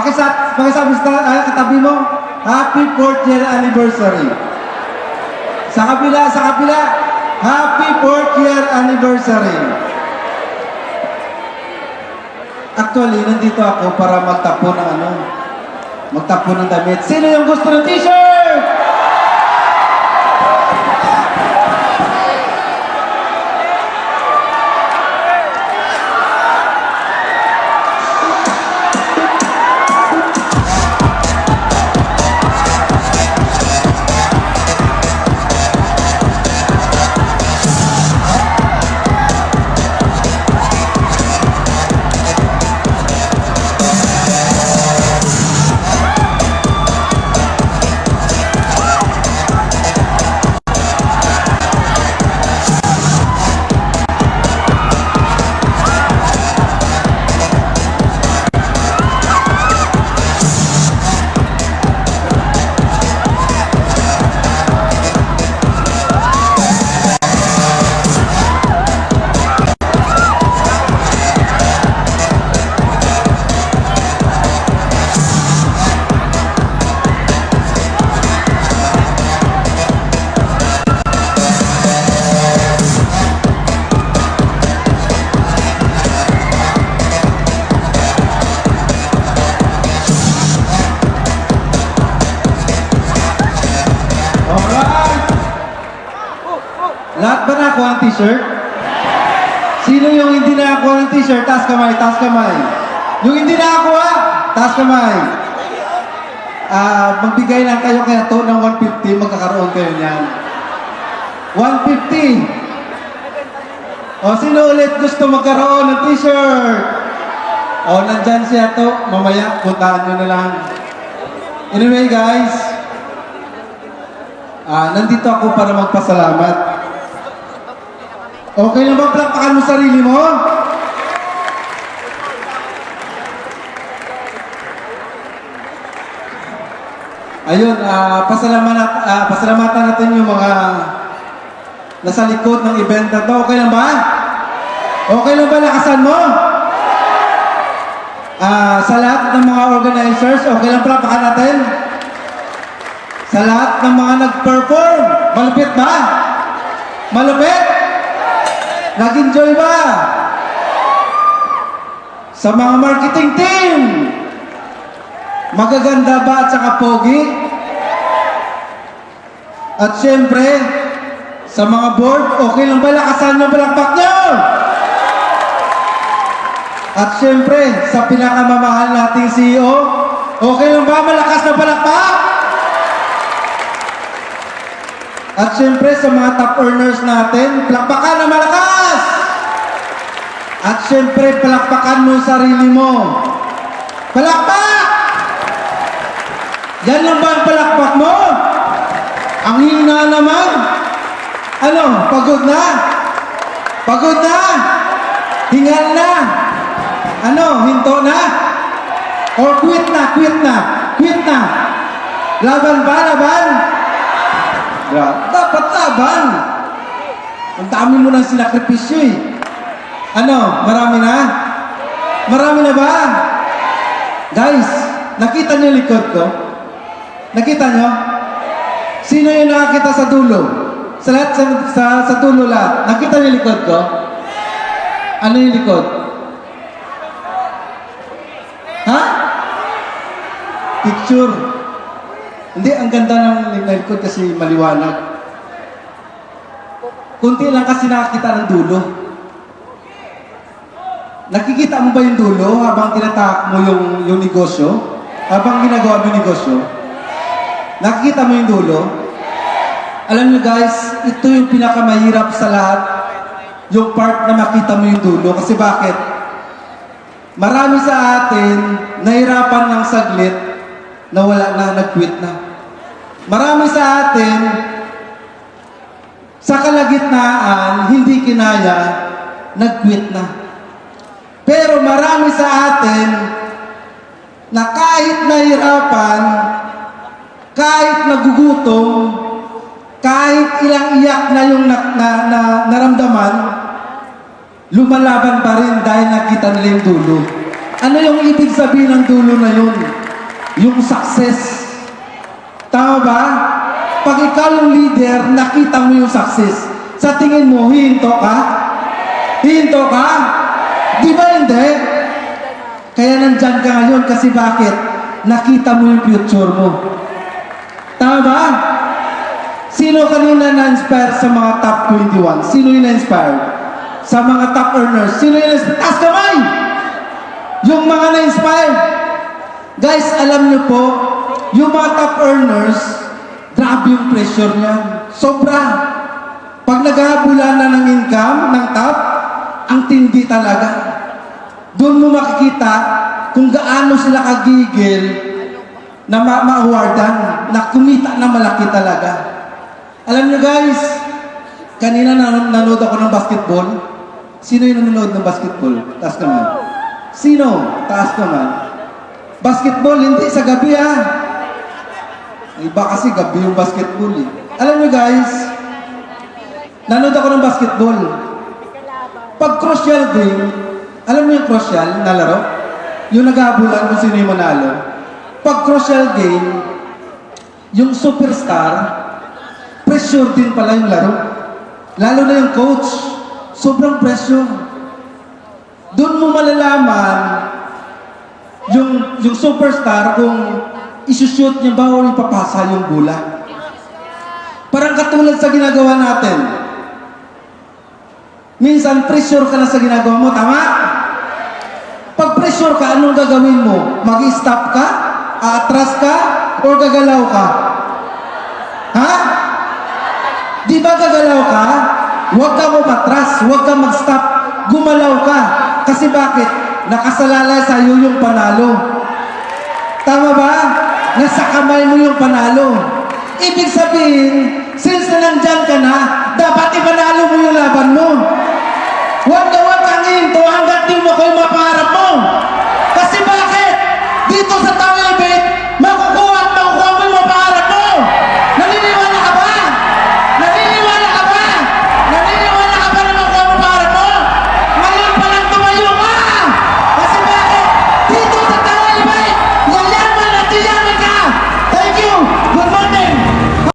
Pakisabi sa katabi mo, Happy 4th year anniversary. Sa kabila, Happy 4th year anniversary. Actually, nandito ako para magtapo ng damit. Sino yung gusto ng t-shirt? Lahat ba nakakuha ng t-shirt? Sino yung hindi nakakuha ng t-shirt? Taas kamay, taas kamay. Yung hindi nakakuha, taas kamay. Magbigay lang kayo kaya to ng 150, magkakaroon kayo niyan. 150. O, sino ulit gusto magkaroon ng t-shirt? O, nandyan siya to. Mamaya, puntaan nyo na lang. Anyway, guys. Nandito ako para magpasalamat. Okay lang ba palakpakan mo sarili mo? Ayun, pasalamatan natin yung mga nasa likod ng event na to. Okay lang ba? Okay lang ba lakasan mo? Sa lahat ng mga organizers, okay lang palakpakan natin? Sa lahat ng mga nag-perform, malupit ba? Malupit? Nag-enjoy ba? Sa mga marketing team, magaganda ba at saka pogi? At syempre, sa mga board, okay lang ba lakasan ng palakpak nyo? At syempre, sa pinakamamahal nating CEO, okay lang ba malakas na palakpak? At syempre, sa mga top earners natin, palakpakan na malakas! At syempre, palakpakan mo yung sarili mo. Palakpak! Yan lang ba ang palakpak mo? Ang hina naman. Ano, pagod na? Pagod na? Hingal na? Ano, hinto na? Or quit na? Quit na? Laban ba? Laban? Dapat laban. Ang dami mo ng sinakripisyo eh. Ano, marami na? Marami na ba? Guys, nakita niyo likod ko? Nakita niyo? Sino yung nakakita sa dulo? Sa lahat, sa dulo lahat. Nakita niyo likod ko? Ano yung likod? Ha? Picture. Hindi, ang ganda ng likod kasi maliwanag. Kunti lang kasi nakakita ng dulo. Nakikita mo ba yung dulo habang tinatak mo yung negosyo? Habang ginagawa mo yung negosyo? Nakikita mo yung dulo? Alam niyo guys, ito yung pinakamahirap sa lahat. Yung part na makita mo yung dulo. Kasi bakit? Marami sa atin nahirapan ng saglit na wala na, nag-quit na. Marami sa atin sa kalagitnaan, hindi kinaya, nag-quit na. Pero marami sa atin na kahit nahirapan, kahit nagugutom, kahit ilang iyak na yung naramdaman, lumalaban pa rin dahil nakita nila yung dulo. Ano yung ibig sabihin ng dulo na yun? yung success. Tama ba? Pag ikaw yung leader, nakita mo yung success. Sa tingin mo, hihinto ka? Hihinto ka? Di ba hindi? Kaya nandyan ka ngayon kasi bakit? Nakita mo yung future mo. Tama ba? Sino kanina na-inspire sa mga top 21? Sino yung na-inspire? Sa mga top earners. Sino yung na-inspire? Taas kamay! Yung mga na-inspire. Guys, alam niyo po, yung mga top earners, grabe yung pressure niyan. Sobra. Pag naghahabulan na ng income, ng top, ang tindi talaga. Doon mo makikita kung gaano sila kagigil na ma-awardan, na kumita na malaki talaga. Alam niyo guys, kanina nanonood ako ng basketball. Sino yung nanonood ng basketball? Taas naman. Sino? Taas naman. Basketball, hindi sa gabi Iba kasi gabi yung basketball eh. Alam niyo guys, nanonood ako ng basketball. Pag crucial game, alam niyo yung crucial na laro? Yung naghabulan kung sino yung manalo. Pag crucial game, yung superstar, pressure din pala yung laro. Lalo na yung coach. Sobrang pressure. Doon mo malalaman yung superstar kung isushoot niya ba o ipapasa yung bola. Parang katulad sa ginagawa natin. Minsan, pressure ka na sa ginagawa mo. Tama? Pag pressure ka, anong gagawin mo? Mag-stop ka? Aatras ka? O gagalaw ka? Ha? Di ba gagalaw ka? Huwag ka matras, huwag ka mag-stop, gumalaw ka. Kasi bakit? Nakasalalay sa iyo yung panalo. Tama ba? Nasa kamay mo yung panalo. Ibig sabihin, since na nandyan ka na, dapat ipanalo mo yung laban mo. Huwag kang hinto hanggat di mo kayo mapaharap mo.